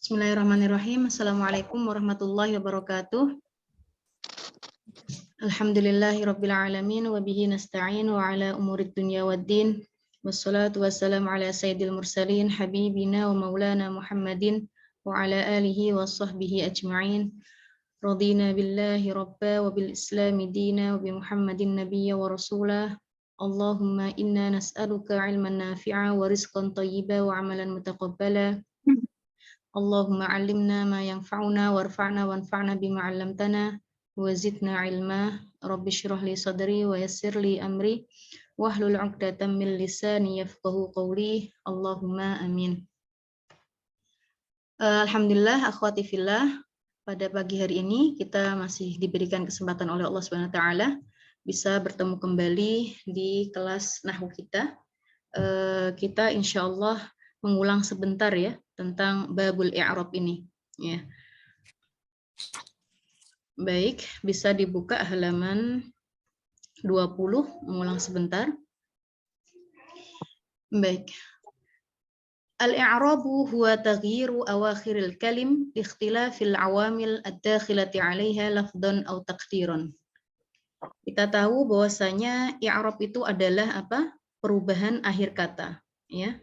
Bismillahirrahmanirrahim. Assalamualaikum warahmatullahi wabarakatuh. Alhamdulillahirabbil alamin wa bihi nasta'in wa ala umurid dunya waddin. Wassalatu wassalamu ala sayyidil mursalin habibina wa maulana Muhammadin wa ala alihi wa sahbihi ajma'in. Radina billahi rabba wa bil islami dina wa bi Muhammadin nabiyya wa rasulah. Allahumma inna nas'aluka ilman nafi'a wa rizqan thayyiba wa amalan mutaqabbala. Allahumma 'allimna ma yanfa'una warfa'na wanfa'na bima 'allamtana wa zidna 'ilma. Rabbi shrah li sadri wa yassir li amri wahlul 'uqdatam min lisani yafqahu qawli. Allahumma amin. Alhamdulillah akhwati fillah, pada pagi hari ini kita masih diberikan kesempatan oleh Allah Subhanahu wa taala bisa bertemu kembali di kelas nahwu kita. Kita insyaallah mengulang sebentar ya tentang babul i'rab ini ya. Baik, bisa dibuka halaman 20, mengulang sebentar. Baik. Al-i'rabu huwa taghyiru awakhiril kalim bi ikhtilafil awamil ad-dakhilati 'alaiha lafdhan aw taqdiran. Kita tahu bahwasanya i'rab itu adalah apa? Perubahan akhir kata, ya.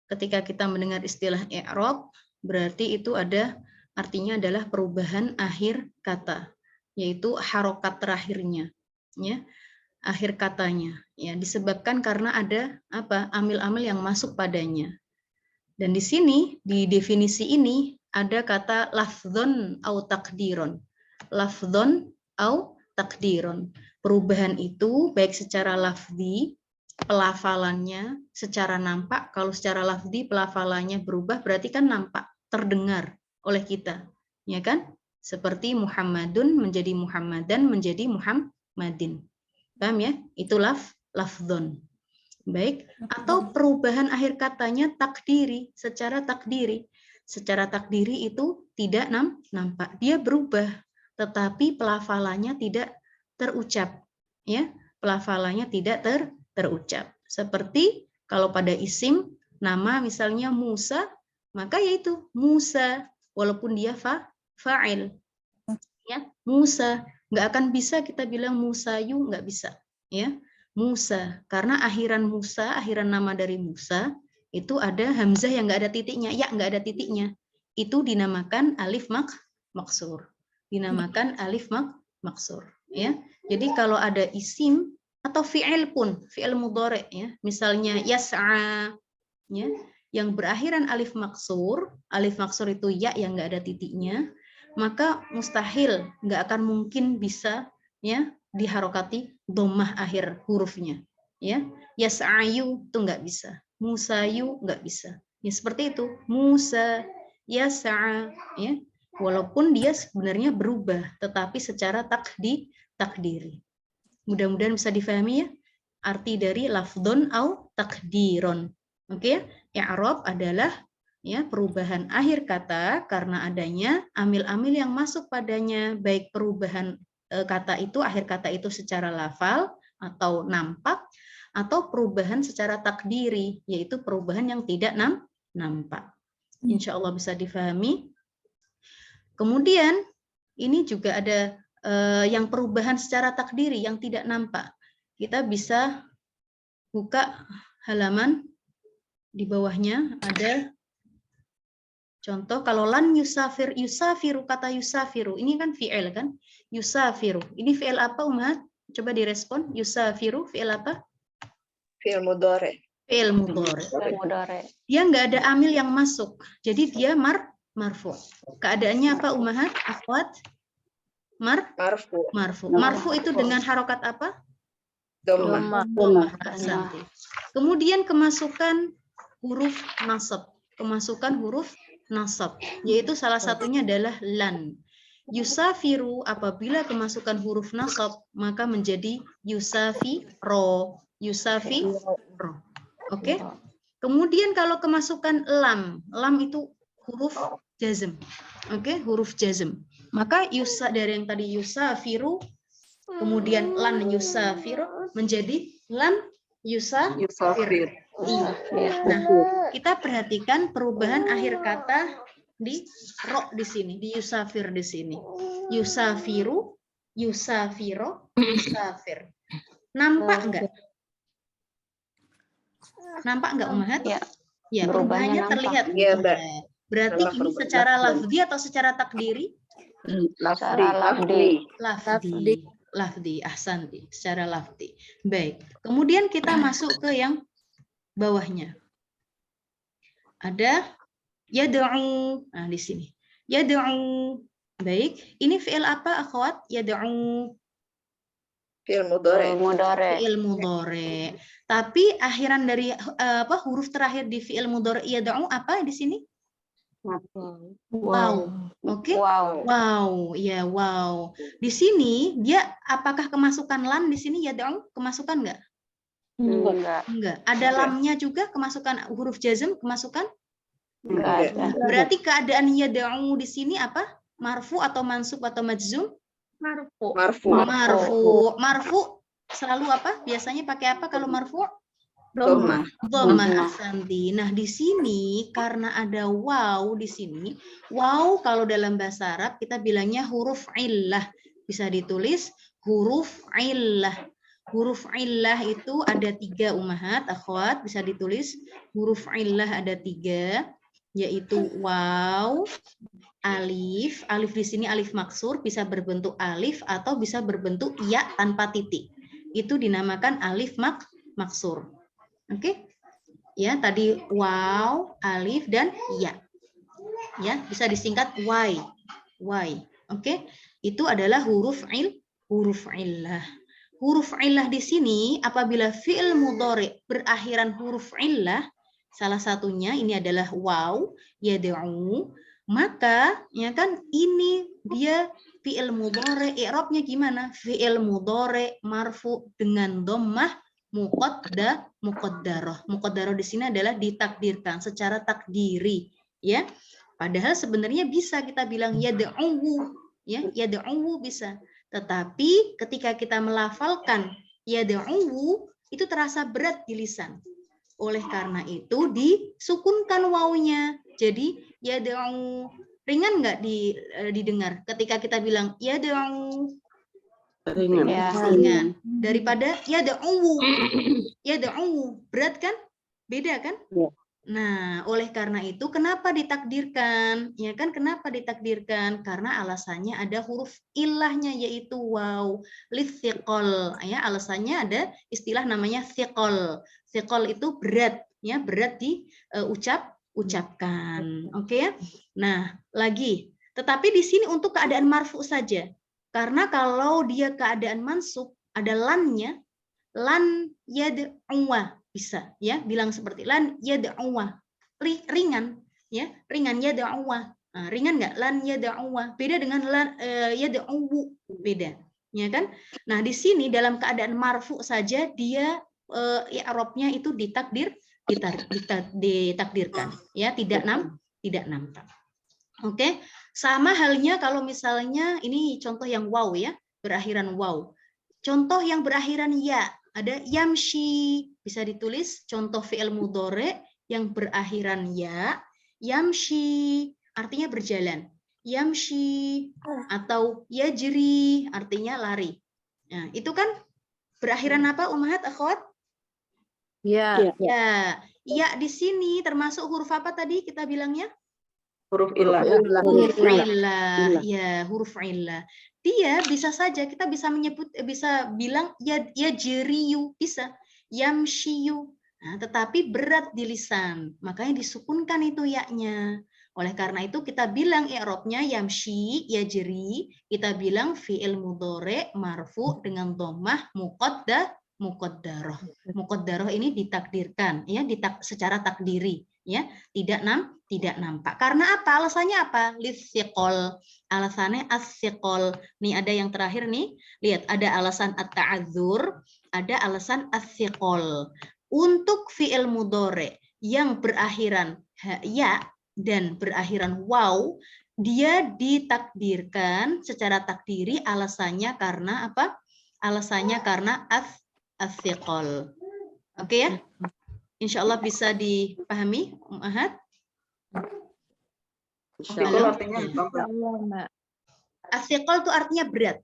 Ketika kita mendengar istilah i'rab, berarti itu artinya adalah perubahan akhir kata, yaitu harokat terakhirnya, ya, akhir katanya, ya, disebabkan karena ada apa? Amil-amil yang masuk padanya. Dan di sini di definisi ini ada kata lafdzon au takdiron. Lafdzon au takdiron. Perubahan itu baik secara lafzi, pelafalannya secara nampak. Kalau secara lafzi pelafalannya berubah berarti kan nampak, terdengar oleh kita, ya kan? Seperti Muhammadun menjadi Muhammadan menjadi Muhammadin. Paham ya? Itu lafdzon. Baik, atau perubahan akhir katanya takdiri, secara takdiri. Secara takdiri itu tidak nampak, dia berubah, tetapi pelafalannya tidak terucap, ya. Pelafalannya tidak terucap. Seperti kalau pada isim nama misalnya Musa, maka yaitu Musa walaupun dia fa'il. Ya, Musa, nggak akan bisa kita bilang Musayu, nggak bisa, ya. Musa, karena akhiran Musa, akhiran nama dari Musa itu ada hamzah yang nggak ada titiknya, ya nggak ada titiknya. Itu dinamakan alif maksur. Dinamakan alif maksur, ya. Jadi kalau ada isim atau fi'il pun, fi'il mudhari ya, misalnya yas'a, ya, yang berakhiran alif maksur itu ya yang nggak ada titiknya, maka mustahil, nggak akan mungkin bisa ya diharokati dhammah akhir hurufnya, ya. Yas'ayu itu nggak bisa, Musayu nggak bisa, ya seperti itu. Musa, yas'a, ya, walaupun dia sebenarnya berubah tetapi secara takdiri. Mudah-mudahan bisa difahami ya arti dari lafdhon au takdiron. Oke, i'rab adalah ya perubahan akhir kata karena adanya amil-amil yang masuk padanya, baik perubahan kata itu, akhir kata itu secara lafal atau nampak, atau perubahan secara takdiri, yaitu perubahan yang tidak nampak. Insya Allah bisa difahami. Kemudian ini juga ada yang perubahan secara takdiri yang tidak nampak. Kita bisa buka halaman di bawahnya, ada contoh. Kalau lan yusafir, yusafiru, kata yusafiru ini kan fi'il kan, yusafiru ini fi'il apa Umat? Coba direspon. Yusafiru fi'il apa? Fi'il mudhari. Fi'il mudhari. Dia nggak ada amil yang masuk, jadi dia marfu. Keadaannya apa Ummahat, akhwat? Marfu. Marfu itu dengan harokat apa? Dhammah. Kemudian kemasukan huruf nasab. Yaitu salah satunya adalah lan. Yusafiru apabila kemasukan huruf nasab maka menjadi yusafiro. Oke. Kemudian kalau kemasukan lam itu huruf jazm. Oke, huruf jazm. Maka dari yang tadi yusafiru kemudian lan yusafiru menjadi lan yusafir. Nah, kita perhatikan perubahan akhir kata di ro di sini, di yusafir di sini. Yusafiru, yusafiro, yusafir. Nampak enggak? Nampak enggak Ummahat? Ya, Ya, berubahnya perubahannya nampak. terlihat. Iya, Mbak. Berarti Nampak ini perubahan. secara lafzi atau secara takdiri? Secara lafdi. Lafdi, ahsanti, secara lafdi. Baik. Kemudian kita masuk ke yang bawahnya. Ada yad'u. Nah, di sini. Yad'u. Baik. Ini fi'il apa, akhwat? Yad'u. Fi'il mudhari. Fi'il mudhari. Tapi akhiran dari huruf terakhir di fi'il mudhari yad'u apa di sini? Wow. Oke. Wow, ya wow. Di sini dia apakah kemasukan lam di sini yad'u? Kemasukan enggak? Enggak. Ada lamnya juga kemasukan huruf jazm kemasukan? Enggak ada. Berarti keadaan yad'u di sini apa? Marfu atau mansub atau majzum? Marfu selalu apa? Biasanya pakai apa kalau marfu? Dhammah. Ahsanti. Nah, di sini karena ada waw di sini, waw kalau dalam bahasa Arab kita bilangnya huruf illah. Bisa ditulis huruf illah. Huruf illah itu ada 3 Ummahat, akhwat, bisa ditulis huruf illah ada 3, yaitu waw, alif. Alif di sini alif maksur, bisa berbentuk alif atau bisa berbentuk ya tanpa titik. Itu dinamakan alif maksur. Oke, ya tadi waw, alif dan ya, ya bisa disingkat y. Oke, itu adalah huruf illah. Huruf illah di sini apabila fi'il mudhari berakhiran huruf illah, salah satunya ini adalah waw, yad'u, maka ya kan ini dia fi'il mudhari, i'rabnya gimana? Fi'il mudhari marfu dengan dhammah muqaddarah. Muqaddarah di sini adalah ditakdirkan secara takdiri, ya. Padahal sebenarnya bisa kita bilang yad'u, ya, yad'u bisa. Tetapi ketika kita melafalkan yad'u itu terasa berat di lisan. Oleh karena itu disukunkan wawunya. Jadi yad'u ringan nggak didengar ketika kita bilang yad'u? Ringan. Daripada yad'u berat kan? Beda kan? Ya. Nah, oleh karena itu kenapa ditakdirkan? Ya kan, kenapa ditakdirkan? Karena alasannya ada huruf ilahnya yaitu waw, lithiqol. Ya, alasannya ada istilah namanya thiqol. Thiqol itu berat, ya, berat ucapkan. Oke ya? Nah, lagi. Tetapi di sini untuk keadaan marfu saja. Karena kalau dia keadaan mansub, ada lannya, lan yad'uwa bisa, ya, bilang seperti lan yad'uwa, ringan, ya, ringan yad'uwa. Nah, ringan nggak? Lan yad'uwa. Beda dengan lan yad'u, beda, ya kan? Nah, di sini dalam keadaan marfu saja dia i'rabnya itu ditakdirkan, ya, tidak nampak. Oke, sama halnya kalau misalnya ini contoh yang waw, ya, berakhiran waw. Contoh yang berakhiran ya, ada yamshi, bisa ditulis contoh fi'il mudhari yang berakhiran ya, yamshi artinya berjalan, yamshi atau yajri artinya lari. Nah, itu kan berakhiran apa Ummahat, akhwat? Ya. Ya di sini termasuk huruf apa tadi kita bilangnya? Huruf illah. Huruf illah, ya, huruf illah. Dia bisa saja kita bisa bilang yajriyu, bisa yamshiyu. Nah, tetapi berat di lisan, makanya disukunkan itu ya-nya. Oleh karena itu kita bilang i'rabnya yamshi, yajri, kita bilang fi'il mudhari marfu dengan dhammah muqaddarah. Muqaddarah ini ditakdirkan, ya, secara takdiri, ya, tidak nampak. Karena apa? Alasannya apa? Lithiqol. Alasannya as-siqol. Nih ada yang terakhir nih. Lihat, ada alasan at-ta'adzur, ada alasan as-siqol. Untuk fi'il mudhari yang berakhiran ya dan berakhiran waw, dia ditakdirkan secara takdiri, alasannya karena apa? Alasannya karena as-siqol. Oke ya? Insya Allah bisa dipahami, Ummahat. Asikol Halo? artinya Ya. apa? Mbak. Asikol itu artinya berat.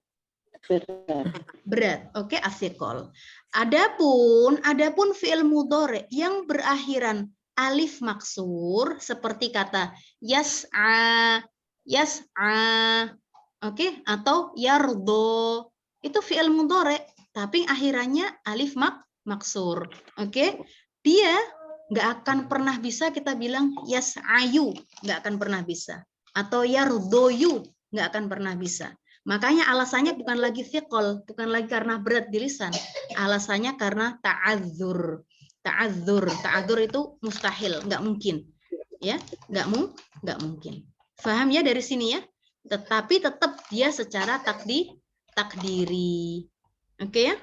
Berat. Berat, oke, asikol. Adapun fi'il mudhari yang berakhiran alif maksur seperti kata yas'a, oke, atau yardo, itu fi'il mudhari tapi akhirannya alif maksur, oke. Dia nggak akan pernah bisa kita bilang yas'ayu, nggak akan pernah bisa, atau yardoyu, nggak akan pernah bisa. Makanya alasannya bukan lagi thiqol, bukan lagi karena berat di lisan. Alasannya karena ta'adzur. Ta'adzur itu mustahil, nggak mungkin. Ya, nggak mungkin. Paham ya dari sini ya? Tetapi tetap dia secara takdiri. Oke ya?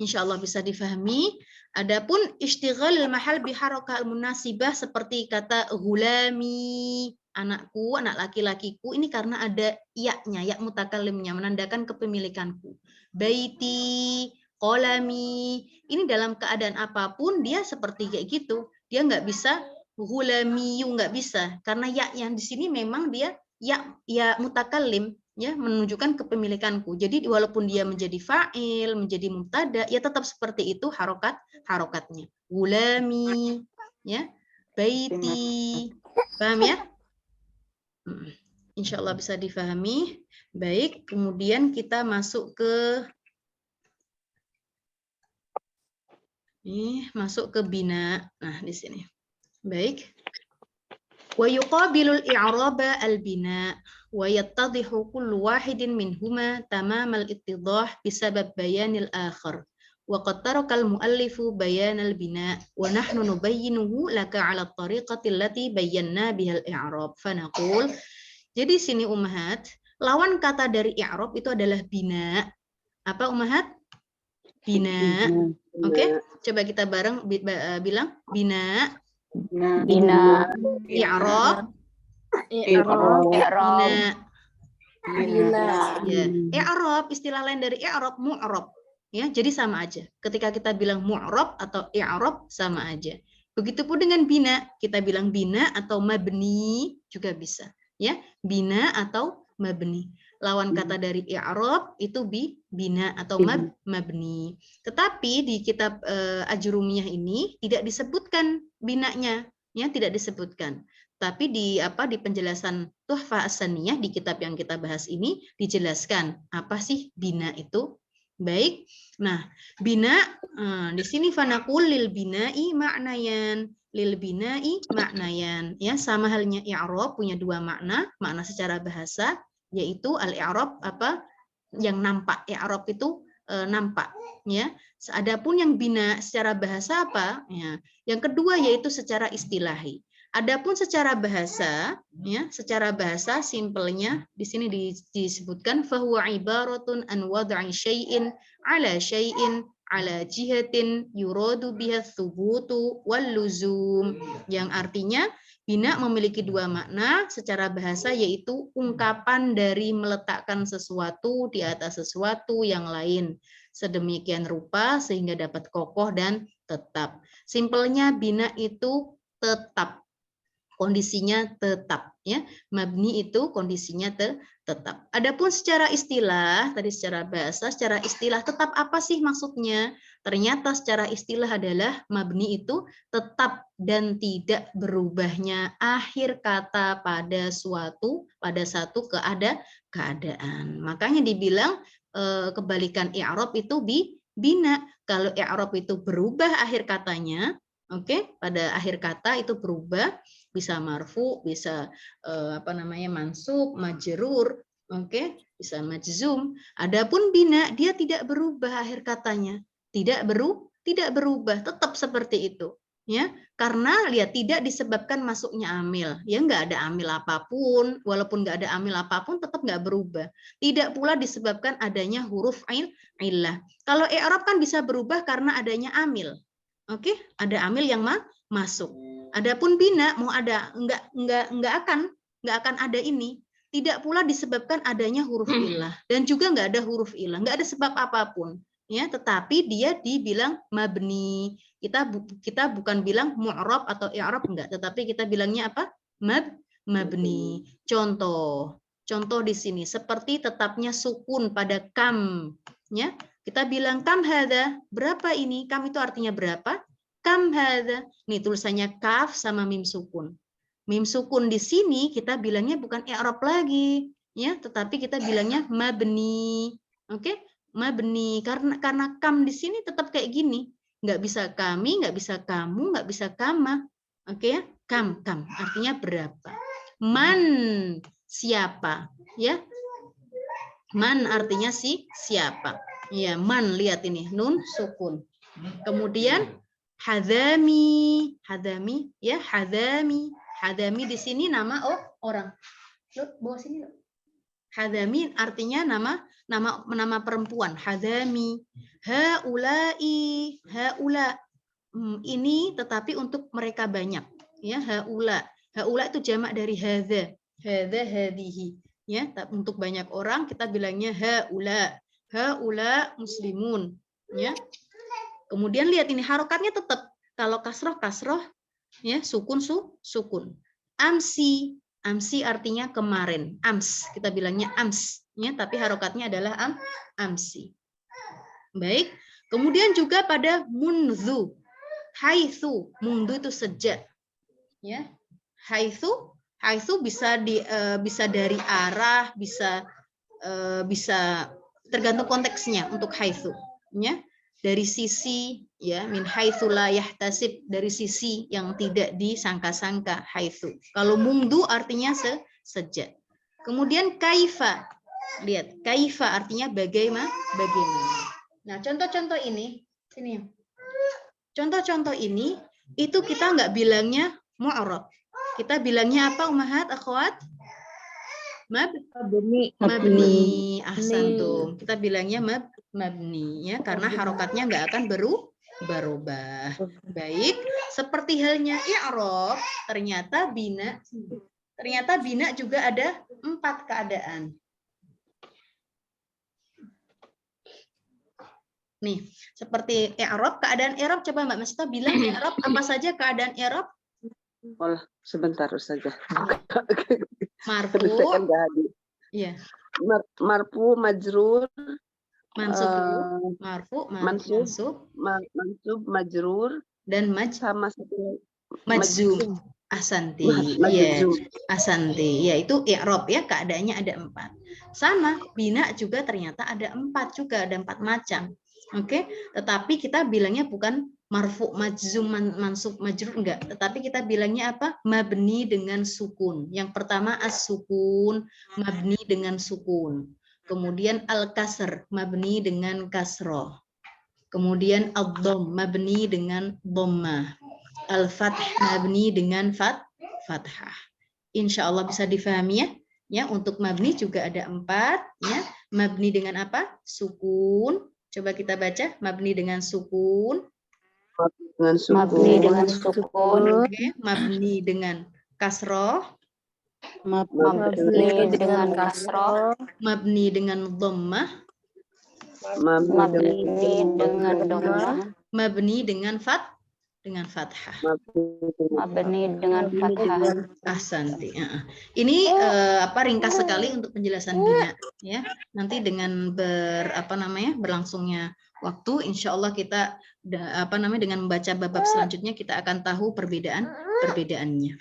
Insya Allah bisa difahami. Adapun istighal mahal biharokah al-munasibah seperti kata gulami, anakku, anak laki-lakiku, ini karena ada ya-nya, ya mutakalimnya, menandakan kepemilikanku. Baiti, kolami, ini dalam keadaan apapun dia seperti kayak gitu. Dia nggak bisa gulamiyu, nggak bisa. Karena ya yang di sini memang dia ya mutakalim, ya, menunjukkan kepemilikanku. Jadi walaupun dia menjadi fa'il, menjadi mubtada, ya tetap seperti itu harokatnya. Gulami, ya, baiti. Paham ya? Insya Allah bisa difahami. Baik, kemudian kita masuk ke bina. Nah, di sini. Baik. Wa yuqabilul i'raba al-bina wa yattadhihu kullu wahidin minhuma tamamal ittidah bisabab bayanil akhar. Wa qad taraka al-muallifu bayanal bina wa nahnu nubayyinuhu laka 'ala at-tariqati allati bayyana biha al-i'rab. Fanaqul. Jadi sini ummahat, lawan kata dari i'rab itu adalah bina. Apa ummahat? Bina. Oke, coba kita bareng bilang bina. Bina. I'rab. I'rab. Bina. Ya. I'rab, istilah lain dari i'rab, mu'rab. Ya, jadi sama aja. Ketika kita bilang mu'rab atau i'rab sama aja. Begitupun dengan bina, kita bilang bina atau mabni juga bisa. Ya, bina atau mabni. Lawan kata dari i'rab itu bina atau mabni. Tetapi di kitab Ajrumiyah ini tidak disebutkan binanya, ya, tidak disebutkan. Tapi di penjelasan Tuhfah As-Saniyah di kitab yang kita bahas ini dijelaskan apa sih bina itu. Baik. Nah, bina di sini fanaqul lil bina'i maknayan. Lil bina'i maknayan, ya, sama halnya i'rab punya dua makna secara bahasa, yaitu al-i'rab yang nampak. I'rab itu nampak, ya. Adapun yang bina secara bahasa apa? Ya. Yang kedua yaitu secara istilahi. Adapun secara bahasa, ya, secara bahasa simpelnya di sini disebutkan fahuwa ibaratun an wad'i syai'in ala jihatin yuradu biha thubutu wal luzum, yang artinya bina memiliki dua makna secara bahasa, yaitu ungkapan dari meletakkan sesuatu di atas sesuatu yang lain sedemikian rupa sehingga dapat kokoh dan tetap. Simpelnya bina itu tetap, kondisinya tetap, ya. Mabni itu kondisinya tetap. Adapun secara istilah, tadi secara bahasa, secara istilah tetap apa sih maksudnya? Ternyata secara istilah adalah mabni itu tetap dan tidak berubahnya akhir kata pada satu keadaan. Makanya dibilang kebalikan i'rab itu bina. Kalau i'rab itu berubah akhir katanya, oke, pada akhir kata itu berubah, bisa marfu, bisa mansub, majrur, oke, bisa majzum. Adapun bina dia tidak berubah akhir katanya, tidak berubah, tetap seperti itu, ya. Karena lihat tidak disebabkan masuknya amil, ya, nggak ada amil apapun, walaupun nggak ada amil apapun tetap nggak berubah. Tidak pula disebabkan adanya huruf illah. Kalau i'rab kan bisa berubah karena adanya amil. Oke, ada amil yang masuk. Adapun bina mau ada nggak akan ada ini. Tidak pula disebabkan adanya huruf illah dan juga nggak ada huruf illah, nggak ada sebab apapun, ya. Tetapi dia dibilang mabni. Kita bukan bilang mu'rab atau i'rab, enggak, tetapi kita bilangnya apa? mabni. Contoh di sini seperti tetapnya sukun pada kam, ya. Kita bilang kam hadza, berapa ini? Kam itu artinya berapa? Kam hadza. Nih tulisannya kaf sama mim sukun. Mim sukun di sini kita bilangnya bukan i'rab lagi, ya, tetapi kita bilangnya mabni. Oke? Mabni karena kam di sini tetap kayak gini. Nggak bisa kami, nggak bisa kamu, nggak bisa kama. Oke ya? Kam artinya berapa? Man, siapa, ya? Man artinya siapa. Ya, man, lihat ini, nun sukun. Kemudian hadami, ya, hadami. Hadami di sini nama orang. Loh, bawa sini loh. Hadami artinya nama perempuan. Hadami. Haulai, haula. Ini tetapi untuk mereka banyak, ya, haula. Haula itu jamak dari hadza. Hadza hadihi. Ya, untuk banyak orang kita bilangnya haula. Haula muslimun, ya. Kemudian lihat ini harokatnya tetap kalau kasroh, ya, sukun sukun. Amsi artinya kemarin. Ams kita bilangnya ams, ya, tapi harokatnya adalah amsi. Baik. Kemudian juga pada munzu, haitsu, mundu itu sejak, ya. Haitsu bisa dari arah, bisa tergantung konteksnya untuk haitsu, ya. Dari sisi, ya, min haitsu la yahtasib, dari sisi yang tidak disangka-sangka, haitsu. Kalau mundu artinya sejak. Kemudian kaifa. Lihat, kaifa artinya bagaimana. Nah, contoh-contoh ini, sini. Contoh-contoh ini itu kita nggak bilangnya mu'rab. Kita bilangnya apa, ummahat, akhwat? Mabni. Ahsantum. Kita bilangnya mabni, ya, karena harokatnya nggak akan berubah. Baik, seperti halnya i'rab, ternyata bina juga ada 4 keadaan. Nih, seperti i'rab, keadaan i'rab, coba Mbak Mesta bilang i'rab apa saja keadaan i'rab? Oh, sebentar saja. Marfu, iya. Marfu, majrur, mansub dulu. Marfu, mansub, majrur, dan sama satu majzum. Ahsanti. Iya, ahsanti. Ya, itu i'rab, ya, keadaannya ada 4. Sama, bina juga ternyata ada 4 juga, ada 4 macam. Oke, tetapi kita bilangnya bukan marfu, majzum, mansub, majrur, enggak, tetapi kita bilangnya apa? Mabni dengan sukun. Yang pertama as-sukun, mabni dengan sukun. Kemudian al-kasr, mabni dengan kasroh. Kemudian ad-dhom, mabni dengan dhammah. Al-fath, mabni dengan fathah. Insya Allah bisa difahami, ya. Ya, untuk mabni juga ada 4, ya. Mabni dengan apa? Sukun. Coba kita baca, mabni dengan sukun. Mabni dengan sukun. Oke, mabni dengan kasroh. Mabni dengan kasroh. Mabni dengan dhammah. Mabni dengan dhammah. Mabni dengan fathah. Mabni dengan fathah. Ahsanti. Ini ringkas sekali untuk penjelasan bina, ya. Nanti dengan berlangsungnya waktu, insya Allah kita dengan membaca bab selanjutnya kita akan tahu perbedaannya.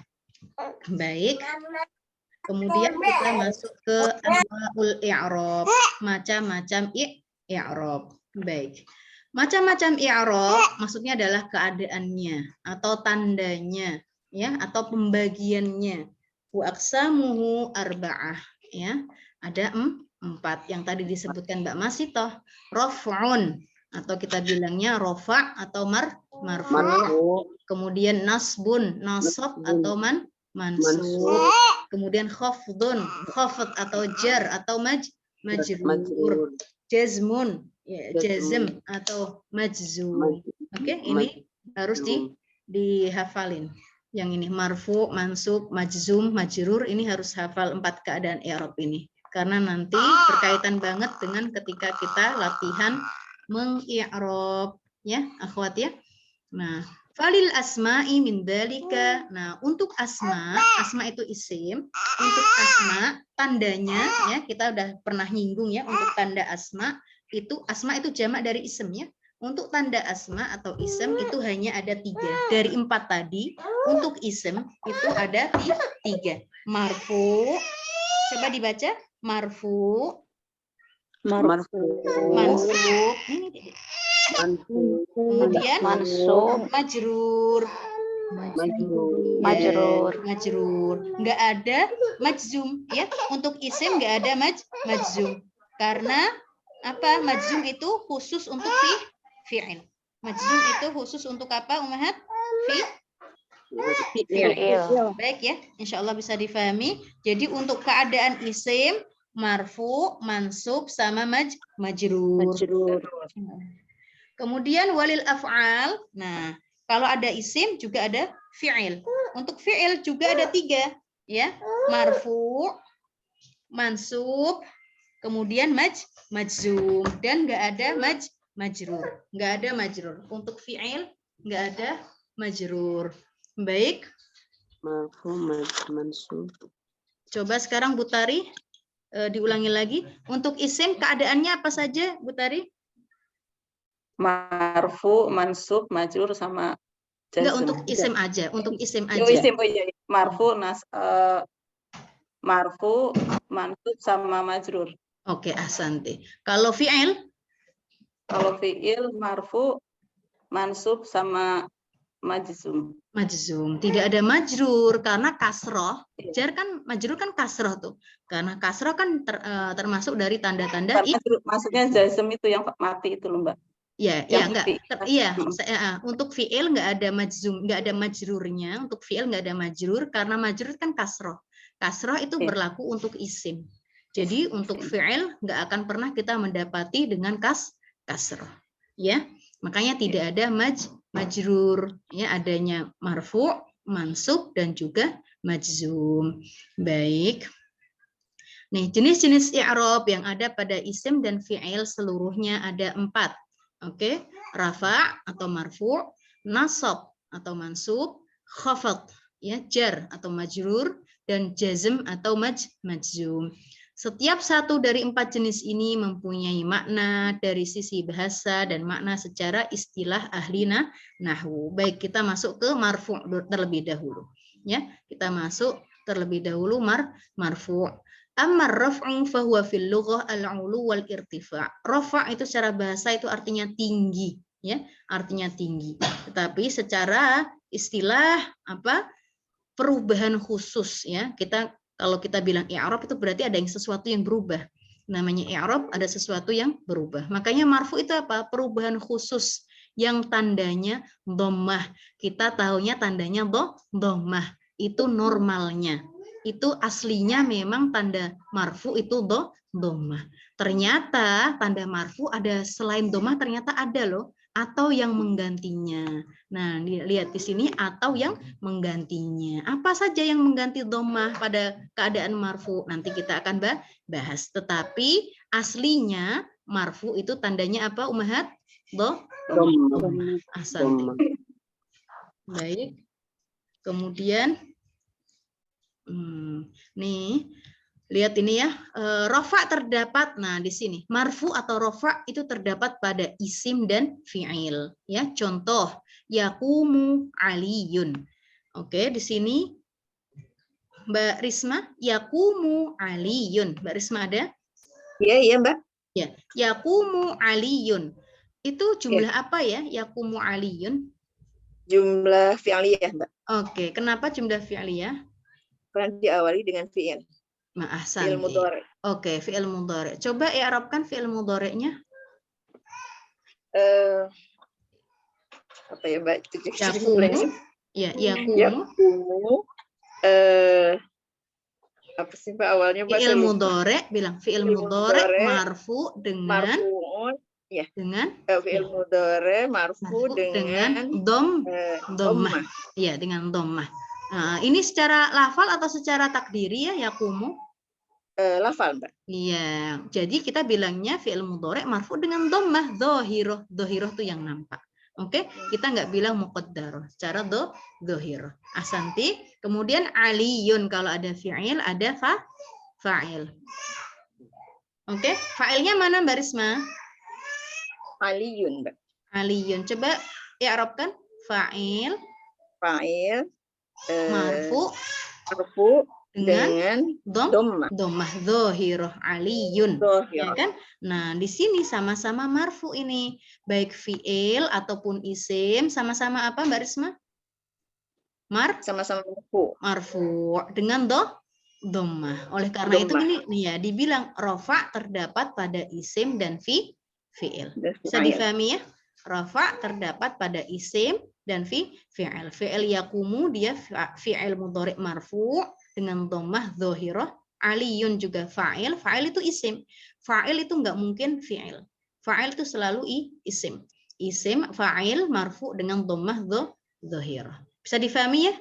Baik. Kemudian kita masuk ke anwaul i'rab, macam-macam i'rab. Baik. Macam-macam i'rab maksudnya adalah keadaannya atau tandanya, ya, atau pembagiannya. Wa aqsamuhu arba'ah, ya. Ada 4 yang tadi disebutkan Mbak Masitoh. Raf'un atau kita bilangnya rofa atau marfu. Kemudian nasbun, nasab atau mansub. Kemudian khafdun, khafd atau jar atau majrur. Jazmun, ya, jazm atau majzum. Oke, ini harus dihafalin. Yang ini marfu, mansub, majzum, majrur, ini harus hafal 4 keadaan i'rab ini. Karena nanti berkaitan banget dengan ketika kita latihan meng-i'rab, ya, akhwat, ya. Nah, Falil asma'i min dalika. Nah, untuk asma itu isim. Untuk asma, tandanya ya, kita udah pernah nyinggung ya, untuk tanda asma itu jamak dari isim ya. Untuk tanda asma atau isim itu hanya ada 3. Dari 4 tadi, untuk isim itu ada 3. Marfu, coba dibaca. Marfu, mansub, kemudian Mansub, majrur. majrur. Majrur. Nggak ada majzum ya. Untuk isim nggak ada majzum. Karena apa? Majzum itu khusus untuk fi'il. Majzum itu khusus untuk apa, Ummahat? Fi'il. Baik ya, insya Allah bisa difahami. Jadi untuk keadaan isim, marfu, mansub, sama majrur. Kemudian walil af'al. Nah, kalau ada isim juga ada fi'il. Untuk fi'il juga ada 3, ya. Marfu, mansub, kemudian majzum, dan nggak ada majrur. Nggak ada majrur. Untuk fi'il nggak ada majrur. Baik. Marfu, mansub. Coba sekarang Bu Tari diulangi lagi. Untuk isim keadaannya apa saja, Bu Tari? Marfu, mansub, majrur, sama jazm. Enggak, untuk isim aja, untuk isim aja. Oh, isim, oh iya. Marfu, mansub, sama majrur. Oke, ahsanti. Kalau fi'il? Kalau fi'il, marfu, mansub, sama majzum. Majzum. Tidak ada majrur karena kasroh. Jar kan, majrur kan kasroh tuh. Karena kasroh kan termasuk dari tanda-tanda. Maksudnya jazm itu yang mati itu loh, Mbak. Ya, ya enggak. Iya, untuk fi'il enggak ada majzum, enggak ada majrurnya. Untuk fi'il enggak ada majrur karena majrur kan kasroh. Kasroh itu berlaku untuk isim. Jadi untuk fi'il enggak akan pernah kita mendapati dengan kasroh. Ya. Makanya tidak ada majrur, ya, adanya marfu, mansub, dan juga majzum. Baik. Nih, jenis-jenis i'rab yang ada pada isim dan fi'il seluruhnya ada 4. Oke, rafa atau marfu, nasab atau mansub, khafad ya, jar atau majrur, dan jazm atau majzum. Setiap satu dari 4 jenis ini mempunyai makna dari sisi bahasa dan makna secara istilah ahli nahwu. Baik, kita masuk ke marfu terlebih dahulu. Ya, kita masuk terlebih dahulu marfu. Amma raf'u fahuwa fil lughah al-'ulu wal irtifa'. Rafa' itu secara bahasa itu artinya tinggi, ya, artinya tinggi. Tetapi secara istilah apa? Perubahan khusus, ya. Kalau kita bilang i'rab itu berarti ada sesuatu yang berubah. Namanya i'rab, ada sesuatu yang berubah. Makanya marfu itu apa? Perubahan khusus yang tandanya dhammah. Kita tahunya tandanya dhammah. Itu normalnya. Itu aslinya memang tanda marfu itu dhammah. Ternyata tanda marfu ada selain dhammah, ternyata ada loh, atau yang menggantinya. Nah, lihat di sini, atau yang menggantinya. Apa saja yang mengganti dhammah pada keadaan marfu? Nanti kita akan bahas. Tetapi aslinya marfu itu tandanya apa, Ummahat? Dhammah. Ahsanti. Baik. Kemudian nih, lihat ini ya, rofa terdapat, nah di sini marfu atau rofa itu terdapat pada isim dan fi'il, ya. Contoh, yaqumu aliyun. Oke, di sini Mbak Risma, yaqumu aliyun. Mbak Risma ada? Iya, iya, Mbak. Ya, yaqumu aliyun. Itu jumlah apa ya, yaqumu aliyun? Jumlah fi'liyah, Mbak. Oke, kenapa jumlah fi'liyah? Karena diawali dengan fi'il. Fi'il mudhari. Oke, fi'il mudhari. Coba i'rabkan fi'il mudhari'nya. Apa ya, Mbak? Yaqumu. Ya, yaqumu. Apa sih, Mbak, awalnya, Mbak? Fi'il mudhari, bilang fi'il mudhari marfu dengan ya. Dengan fi'il mudhari marfu dengan dhammah. Iya, dengan dhammah. Nah, ini secara lafal atau secara takdiri ya, yaqumu? Lafal, Mbak. Iya, jadi kita bilangnya fi'il mudhari marfu dengan dhammah, dhahirah. Dhahirah itu yang nampak. Oke, kita nggak bilang muqaddar secara dhohir. Ahsanti. Kemudian aliyun, kalau ada fi'il ada fa'il. Oke, fa'ilnya mana Mbak Risma? Aliyun, Mbak. Aliyun. Coba i'rabkan fa'il Fa'il marfu dengan dhammah dhohirah aliyun. Ya dhohir. kan? Nah, di sini sama-sama marfu ini. Baik fi'il ataupun isim sama-sama apa Mbak Risma? Sama-sama marfu dengan dhammah. Oleh karena itu ini nih ya dibilang rafa terdapat pada isim dan fi'il. Bisa difahami ya? Rafa terdapat pada isim dan fi'il. Fi'il yakumu dia fi'il mudhari' marfu dengan dhammah dhahirah. Aliyun juga fa'il. Fa'il itu isim. Fa'il itu enggak mungkin fi'il. Fa'il itu selalu isim. Isim fa'il marfu dengan dhammah dhahirah. Bisa difahami ya?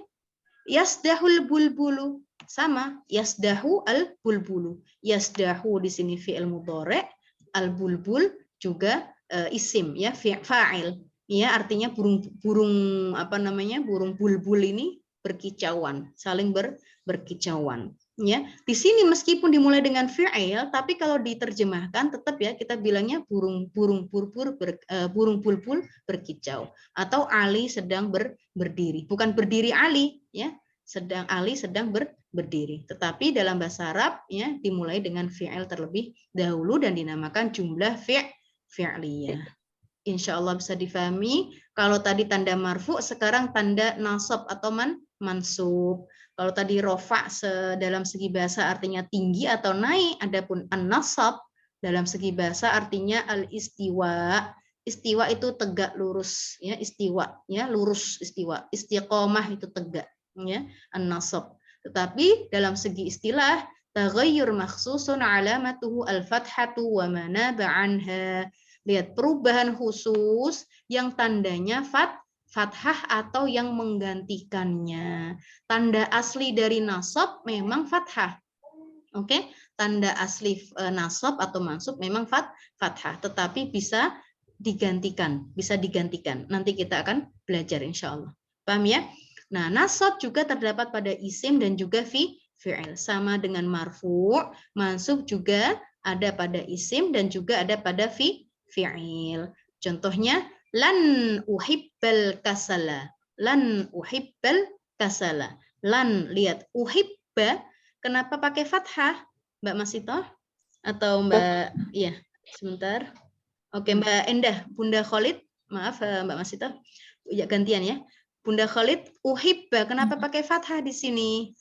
Yasdahul bulbulu sama yasdahu al bulbulu. Yasdahu di sini fi'il mudhari', al bulbul juga isim ya, fa'il. Ya, artinya burung apa namanya? Burung bulbul ini berkicauan, saling berkicauan. Ya, di sini meskipun dimulai dengan fi'il, tapi kalau diterjemahkan tetap ya kita bilangnya burung bulbul berkicau atau Ali sedang berdiri. Bukan berdiri Ali ya, Ali sedang berdiri. Tetapi dalam bahasa Arab ya dimulai dengan fi'il terlebih dahulu dan dinamakan jumlah fi'liyah. Insya Allah bisa difahami. Kalau tadi tanda marfu, sekarang tanda nasab atau mansub. Kalau tadi rofa dalam segi bahasa artinya tinggi atau naik, adapun an-nasab dalam segi bahasa artinya al-istiwa. Istiwa itu tegak lurus ya, istiwa ya, lurus istiwa. Istiqomah itu tegak ya, an-nasab. Tetapi dalam segi istilah taghayyur makhsusun alamatuhu al-fathatu wa manaba anha. Lihat, perubahan khusus yang tandanya fathah atau yang menggantikannya. Tanda asli dari nasab memang fathah. Oke, tanda asli nasab atau mansub memang fathah, tetapi bisa digantikan, Nanti kita akan belajar insya Allah. Paham ya? Nah, nasab juga terdapat pada isim dan juga fi'il. Sama dengan marfu, mansub juga ada pada isim dan juga ada pada fi'il. Contohnya lan uhibbal kasala. Lan uhibbal kasala. Lan, lihat uhibba kenapa pakai fathah? Mbak Masito atau Mbak iya, sebentar. Oke, Mbak Endah, Bunda Khalid, maaf Mbak Masito. Ya gantian ya. Bunda Khalid, uhibba kenapa pakai fathah di sini?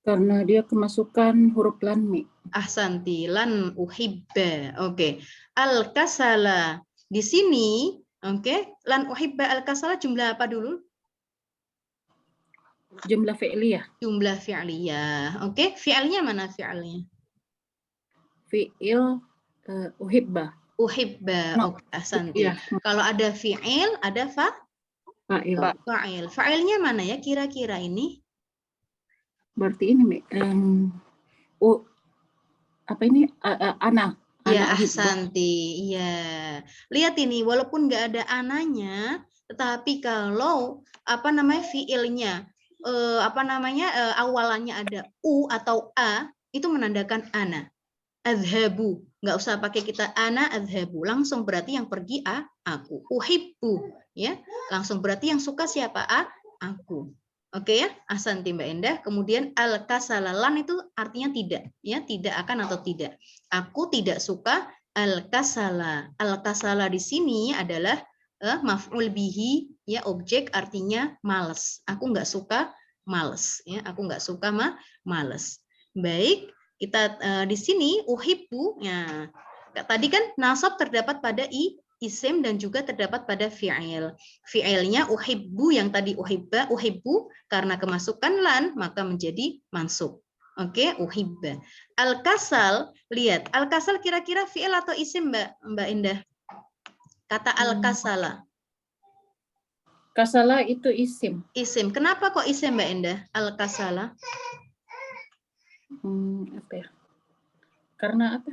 Karena dia kemasukan huruf lan. Ahsanti, lan uhibba. Oke. Al-kasala. Di sini, oke, lan uhibba al-kasala jumlah apa dulu? Jumlah fi'liyah. Jumlah fi'liyah. Oke, fi'ilnya mana fi'ilnya? Fi'il uhibba. Uhibba. Oke, ahsanti. Ya. Kalau ada fi'il, ada Fa'il. Fa'il. Fa'ilnya mana ya kira-kira ini? Berarti ini apa ini ana. Ya, ahsanti. Ya. Lihat ini, walaupun nggak ada ananya, tetapi kalau apa namanya fiilnya, awalannya ada u atau a, itu menandakan ana. Azhabu, nggak usah pakai kita ana azhabu, langsung berarti yang pergi aku. Uhibbu, ya, langsung berarti yang suka siapa? Aku. Oke ya, ahsanti Mbak Endah. Kemudian al-kasalalan itu artinya tidak, ya, tidak akan atau tidak. Aku tidak suka al-kasala. Al-kasala di sini adalah maf'ul bihi, ya, objek artinya males. Aku nggak suka males, ya, aku nggak suka males. Baik, kita di sini uhibbu, ya. Tadi kan nasab terdapat pada isim dan juga terdapat pada fi'il. Fi'ilnya uhibbu yang tadi uhibba, uhibbu karena kemasukan lan maka menjadi mansub. Oke, uhibba. Al-kasal, lihat. Al-kasal kira-kira fi'il atau isim Mbak Indah? Kata al-kasala. Kasala itu isim. Isim. Kenapa kok isim Mbak Indah? Al-kasala. Apa ya? Karena apa?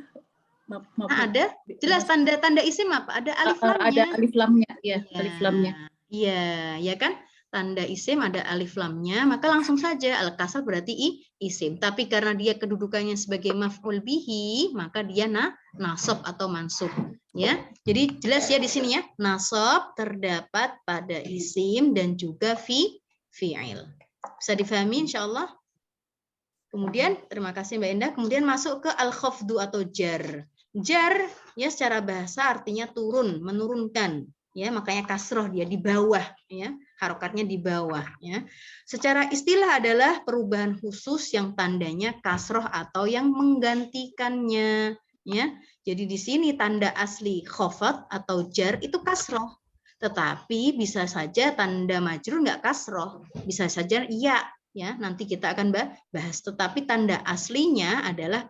Ada jelas tanda-tanda isim apa? Ada alif lamnya. Ada alif lamnya, ya, Iya. alif lamnya. Iya, ya kan? Tanda isim ada alif lamnya, maka langsung saja al-kasr berarti isim. Tapi karena dia kedudukannya sebagai maf'ul bihi, maka dia nasab atau mansub. Ya, jadi jelas ya di sini ya. Nasab terdapat pada isim dan juga fi'il. Bisa difahami insyaallah? Kemudian terima kasih Mbak Indah. Kemudian masuk ke al-khafdu atau jar. Jar ya secara bahasa artinya turun, menurunkan. Ya, makanya kasroh dia di bawah ya, harokatnya di bawah ya. Secara istilah adalah perubahan khusus yang tandanya kasroh atau yang menggantikannya ya. Jadi di sini tanda asli khafat atau jar itu kasroh. Tetapi bisa saja tanda majrur nggak kasroh, bisa saja iya ya. Nanti kita akan bahas. Tetapi tanda aslinya adalah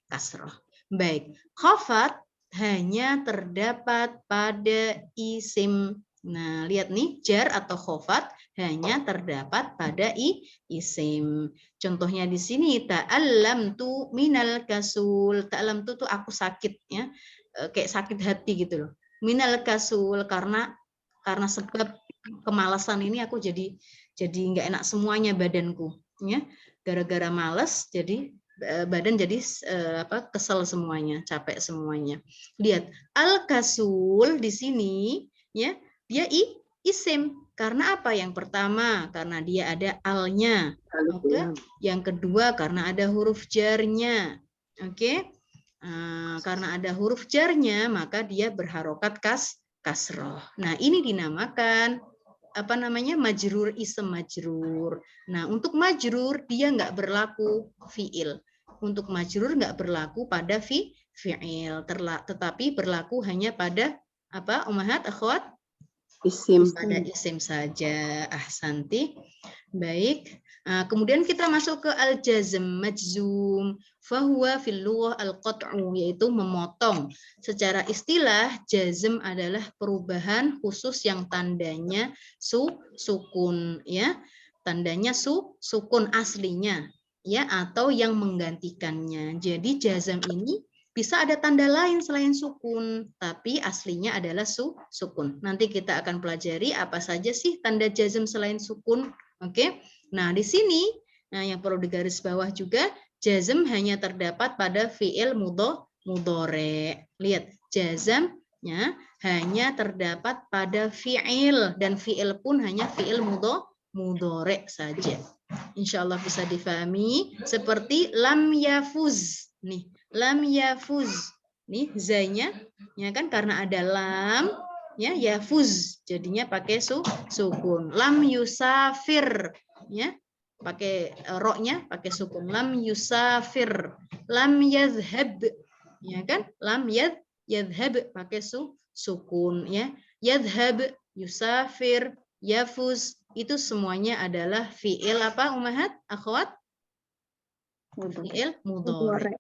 kasroh. Baik, khafat hanya terdapat pada isim. Nah, lihat nih, jar atau khafat hanya terdapat pada isim. Contohnya di sini, ta'allamtu minal kasul. Ta'allamtu tuh aku sakit ya, kayak sakit hati gitu loh. Minal kasul karena sebab kemalasan ini aku jadi nggak enak semuanya badanku ya. Gara-gara malas jadi badan jadi kesel semuanya, capek semuanya. Lihat al-kasul di sini ya, dia isim. Karena apa? Yang pertama karena dia ada alnya. Oke. Yang kedua karena ada huruf jarnya. Oke. Karena ada huruf jarnya maka dia berharokat kasroh. Nah, ini dinamakan apa namanya majrur ism majrur. Nah, untuk majrur dia nggak berlaku fiil. Untuk majrur nggak berlaku pada fiil, tetapi berlaku hanya pada apa ummahat akhwat? Isim. Pada isim saja. Ahsanti. Baik. Kemudian kita masuk ke al-jazm majzum. Fahuwa fil lughah al-qat'u, yaitu memotong. Secara istilah jazm adalah perubahan khusus yang tandanya sukun ya. Tandanya sukun aslinya ya, atau yang menggantikannya. Jadi jazm ini bisa ada tanda lain selain sukun, tapi aslinya adalah sukun. Nanti kita akan pelajari apa saja sih tanda jazm selain sukun. Oke. Nah, di sini yang perlu digaris bawah juga, jazm hanya terdapat pada fiil mudhari. Lihat, jazmnya hanya terdapat pada fiil, dan fiil pun hanya fiil mudhari saja. Insya Allah bisa difahami. Seperti lam yafuz. Nih, lam yafuz. Nih, zanya ya kan, karena ada lam ya, yafuz jadinya pakai sukun. Lam yusafir ya, pakai roknya pakai sukun. Lam yusafir. Lam yadhhab ya kan, lam yadhhab pakai sukun ya. Yadhhab, yusafir, yafuz, itu semuanya adalah fiil apa ummahat akhwat? Fiil mudhari.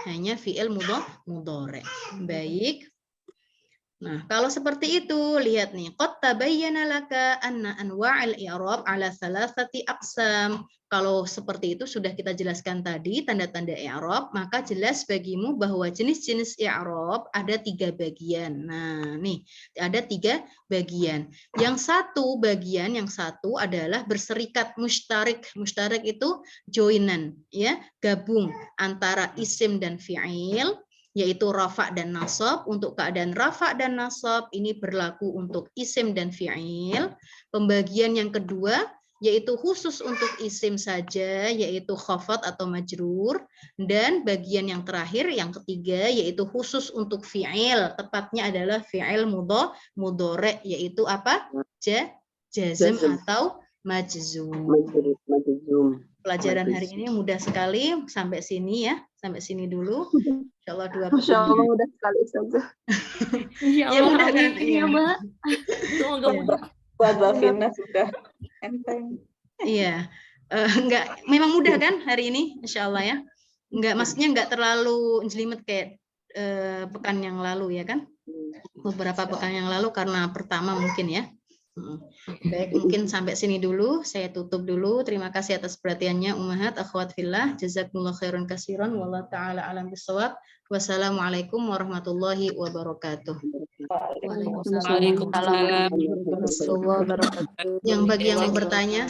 Hanya fiil mudhari. Baik. Nah, kalau seperti itu, lihat nih. Qad tabayyana laka anna anwa'al i'rab ala thalathati aqsam. Kalau seperti itu sudah kita jelaskan tadi tanda-tanda i'rab, maka jelas bagimu bahwa jenis-jenis i'rab ada 3 bagian. Nah, nih, ada 3 bagian. Yang satu bagian, yang satu adalah berserikat mustarik. Mustarik itu joinan, ya, gabung antara isim dan fi'il, yaitu rafa dan nasab. Untuk keadaan rafa dan nasab ini berlaku untuk isim dan fi'il. Pembagian yang kedua yaitu khusus untuk isim saja, yaitu khafat atau majrur. Dan bagian yang terakhir, yang ketiga, yaitu khusus untuk fi'il. Tepatnya adalah fi'il mudhari, yaitu apa? Jazm atau majzum. Pelajaran hari ini mudah sekali. Sampai sini ya, sampai sini dulu. Insya Allah 2 Masya Allah mudah sekali saja. Insya Allah, ya, mudah kan? ya, Mbak. Semoga mudah. Buat Mbak Firna sudah enteng. Iya, enggak, memang mudah kan hari ini, Insya Allah ya. Enggak, maksudnya enggak terlalu jelimet kayak pekan yang lalu ya kan. Beberapa pekan yang lalu karena pertama mungkin ya. Baik, mungkin sampai sini dulu. Saya tutup dulu. Terima kasih atas perhatiannya Ummahat, akhwat fillah. Jazakumullah khairan katsiran. Wallahu taala alam bisawab. Wassalamualaikum warahmatullahi wabarakatuh. Waalaikumsalam. Waalaikumsalam. Yang bagi yang mau bertanya,